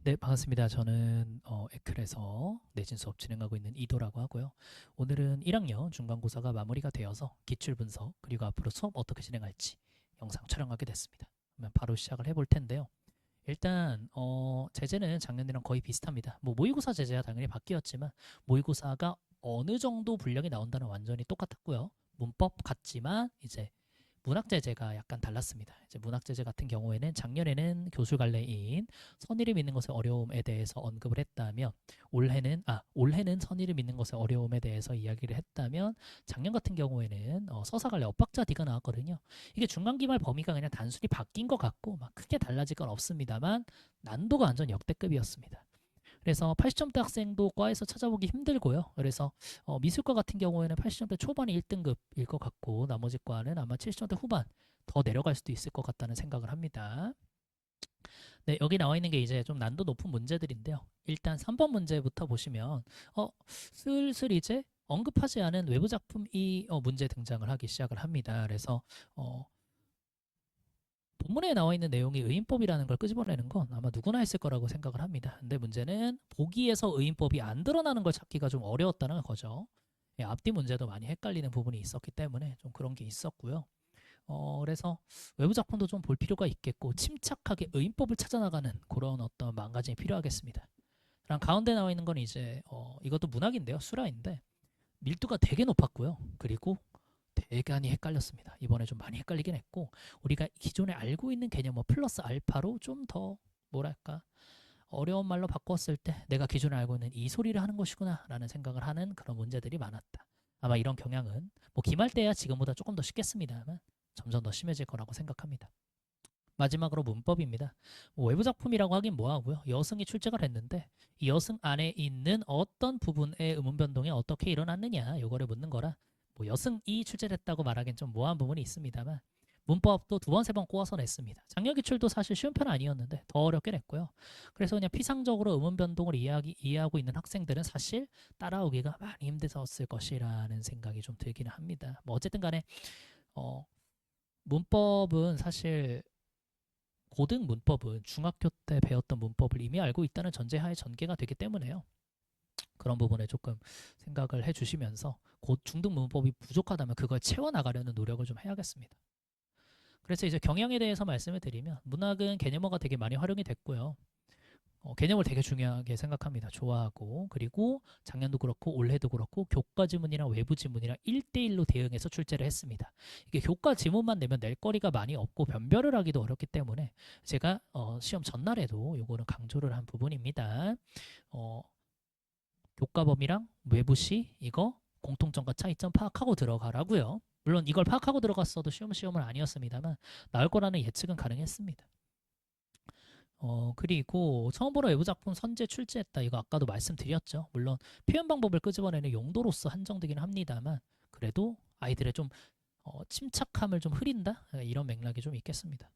네, 반갑습니다. 저는 에클에서 내신 수업 진행하고 있는 이도라고 하고요. 오늘은 1학년 중간고사가 마무리가 되어서 기출 분석 그리고 앞으로 수업 어떻게 진행할지 영상 촬영하게 됐습니다. 그러면 바로 시작을 해볼 텐데요. 일단 제재는 작년이랑 거의 비슷합니다. 뭐 모의고사 제재야 당연히 바뀌었지만 모의고사가 어느 정도 분량이 나온다는 완전히 똑같았고요. 문법 같지만 이제 문학제재가 약간 달랐습니다. 이제 문학제재 같은 경우에는 작년에는 교수갈래인 선의를 믿는 것의 어려움에 대해서 언급을 했다면 올해는 선의를 믿는 것의 어려움에 대해서 이야기를 했다면 작년 같은 경우에는 서사갈래 엇박자 D가 나왔거든요. 이게 중간기말 범위가 그냥 단순히 바뀐 것 같고 막 크게 달라질 건 없습니다만 난도가 완전 역대급이었습니다. 그래서 80점대 학생도 과에서 찾아보기 힘들고요. 그래서 미술과 같은 경우에는 80점대 초반이 1등급일 것 같고 나머지 과는 아마 70점대 후반 더 내려갈 수도 있을 것 같다는 생각을 합니다. 네, 여기 나와 있는 게 이제 좀 난도 높은 문제들인데요. 일단 3번 문제부터 보시면 슬슬 이제 언급하지 않은 외부 작품이 문제 등장을 하기 시작을 합니다. 그래서 어, 본문에 나와 있는 내용이 의인법이라는 걸 끄집어내는 건 아마 누구나 했을 거라고 생각을 합니다. 근데 문제는 보기에서 의인법이 안 드러나는 걸 찾기가 좀 어려웠다는 거죠. 예, 앞뒤 문제도 많이 헷갈리는 부분이 있었기 때문에 좀 그런 게 있었고요. 그래서 외부 작품도 좀 볼 필요가 있겠고 침착하게 의인법을 찾아나가는 그런 어떤 마음가짐이 필요하겠습니다. 그럼 가운데 나와 있는 건 이제 이것도 문학인데요. 수라인데 밀도가 되게 높았고요. 그리고 대간이 헷갈렸습니다. 이번에 좀 많이 헷갈리긴 했고 우리가 기존에 알고 있는 개념 뭐 플러스 알파로 좀 더 뭐랄까 어려운 말로 바꿨을 때 내가 기존에 알고 있는 이 소리를 하는 것이구나 라는 생각을 하는 그런 문제들이 많았다. 아마 이런 경향은 뭐 기말 때야 지금보다 조금 더 쉽겠습니다만 점점 더 심해질 거라고 생각합니다. 마지막으로 문법입니다. 뭐 외부 작품이라고 하긴 뭐하고요. 여승이 출제가 됐는데 이 여승 안에 있는 어떤 부분의 의문 변동이 어떻게 일어났느냐 요거를 묻는 거라 뭐 여승이 출제됐다고 말하기엔 좀 모호한 부분이 있습니다만 문법도 두 번, 세 번 꼬아서 냈습니다. 작년 기출도 사실 쉬운 편은 아니었는데 더 어렵게 냈고요. 그래서 그냥 피상적으로 의문 변동을 이해하고 있는 학생들은 사실 따라오기가 많이 힘들었을 것이라는 생각이 좀 들기는 합니다. 뭐 어쨌든 간에 어, 문법은 사실 고등 문법은 중학교 때 배웠던 문법을 이미 알고 있다는 전제하에 전개가 되기 때문에요. 그런 부분에 조금 생각을 해주시면서 곧 중등 문법이 부족하다면 그걸 채워나가려는 노력을 좀 해야겠습니다. 그래서 이제 경향에 대해서 말씀을 드리면 문학은 개념어가 되게 많이 활용이 됐고요. 개념을 되게 중요하게 생각합니다. 좋아하고 그리고 작년도 그렇고 올해도 그렇고 교과 지문이랑 외부 지문이랑 1대1로 대응해서 출제를 했습니다. 이게 교과 지문만 내면 낼 거리가 많이 없고 변별을 하기도 어렵기 때문에 제가 시험 전날에도 요거는 강조를 한 부분입니다. 어, 교과 범위랑 외부 시 이거 공통점과 차이점 파악하고 들어가라고요. 물론 이걸 파악하고 들어갔어도 시험은 아니었습니다만 나올 거라는 예측은 가능했습니다. 그리고 처음 보는 외부 작품 선제 출제했다. 이거 아까도 말씀드렸죠. 물론 표현 방법을 끄집어내는 용도로서 한정되긴 합니다만 그래도 아이들의 좀 침착함을 좀 흐린다? 이런 맥락이 좀 있겠습니다.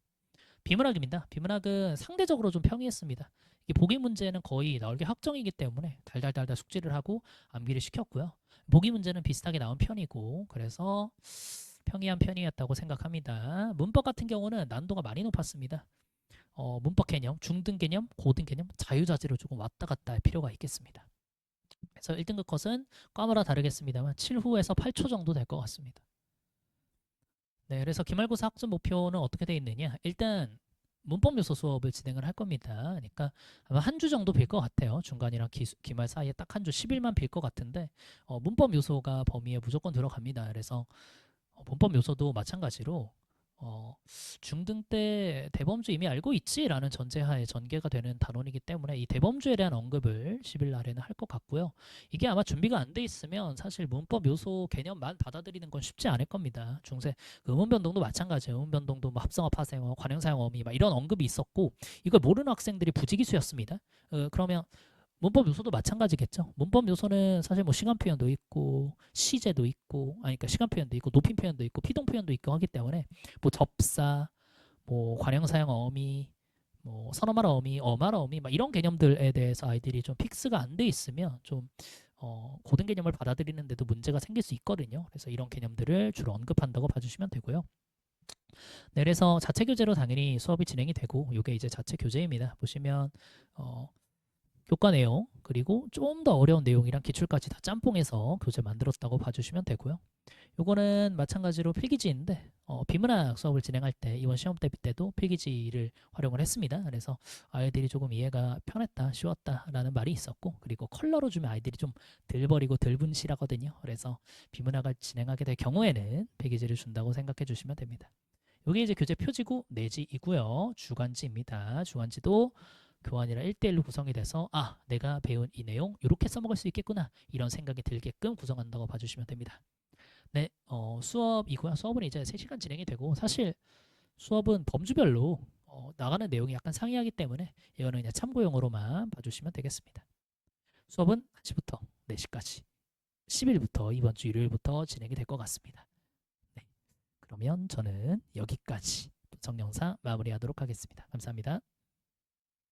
비문학입니다. 비문학은 상대적으로 좀 평이했습니다. 이 보기 문제는 거의 나올 게 확정이기 때문에 달달달달 숙지를 하고 암기를 시켰고요. 보기 문제는 비슷하게 나온 편이고 그래서 평이한 편이었다고 생각합니다. 문법 같은 경우는 난도가 많이 높았습니다. 문법 개념, 중등 개념, 고등 개념, 자유자재로 조금 왔다 갔다 할 필요가 있겠습니다. 그래서 1등급 컷은 과마다 다르겠습니다만 7후에서 8초 정도 될 것 같습니다. 네, 그래서 기말고사 학점 목표는 어떻게 되어 있느냐? 일단 문법 요소 수업을 진행을 할 겁니다. 그러니까 아마 한 주 정도 빌 것 같아요. 중간이랑 기말 사이에 딱 한 주 10일만 빌 것 같은데 문법 요소가 범위에 무조건 들어갑니다. 그래서 문법 요소도 마찬가지로 어, 중등 때 대범주 이미 알고 있지라는 전제하에 전개가 되는 단원이기 때문에 이 대범주에 대한 언급을 10일 날에는 할 것 같고요. 이게 아마 준비가 안 돼 있으면 사실 문법 요소 개념만 받아들이는 건 쉽지 않을 겁니다. 중세 음운 변동도 마찬가지예요. 음운 변동도 뭐 합성어, 파생어, 관형사형 어미 막 이런 언급이 있었고 이걸 모르는 학생들이 부지기수였습니다. 그러면 문법 요소도 마찬가지겠죠. 문법 요소는 사실 뭐 시간 표현도 있고 시제도 있고 아니 그러니까 시간 표현도 있고 높임 표현도 있고 피동 표현도 있고 하기 때문에 뭐 접사, 뭐 관형사형 어미, 뭐 선어말 어미, 어말 어미 막 이런 개념들에 대해서 아이들이 좀 픽스가 안 돼 있으면 좀 고등 개념을 받아들이는데도 문제가 생길 수 있거든요. 그래서 이런 개념들을 주로 언급한다고 봐주시면 되고요. 네, 그래서 자체 교재로 당연히 수업이 진행이 되고 이게 이제 자체 교재입니다. 보시면 교과 내용 그리고 좀 더 어려운 내용이랑 기출까지 다 짬뽕해서 교재 만들었다고 봐주시면 되고요. 요거는 마찬가지로 필기지인데 비문학 수업을 진행할 때 이번 시험 대비 때도 필기지를 활용을 했습니다. 그래서 아이들이 조금 이해가 편했다, 쉬웠다라는 말이 있었고, 그리고 컬러로 주면 아이들이 좀 덜 버리고 덜 분실하거든요. 그래서 비문학을 진행하게 될 경우에는 필기지를 준다고 생각해 주시면 됩니다. 여기 이제 교재 표지고 내지이고요. 주간지입니다. 주간지도 교환이랑 1대1로 구성이 돼서 내가 배운 이 내용 이렇게 써먹을 수 있겠구나 이런 생각이 들게끔 구성한다고 봐주시면 됩니다. 네, 수업이고요. 수업은 이제 3시간 진행이 되고 사실 수업은 범주별로 나가는 내용이 약간 상이하기 때문에 이거는 그냥 참고용으로만 봐주시면 되겠습니다. 수업은 1시부터 4시까지 10일부터 이번 주 일요일부터 진행이 될 것 같습니다. 네, 그러면 저는 여기까지 도청 영상 마무리하도록 하겠습니다. 감사합니다.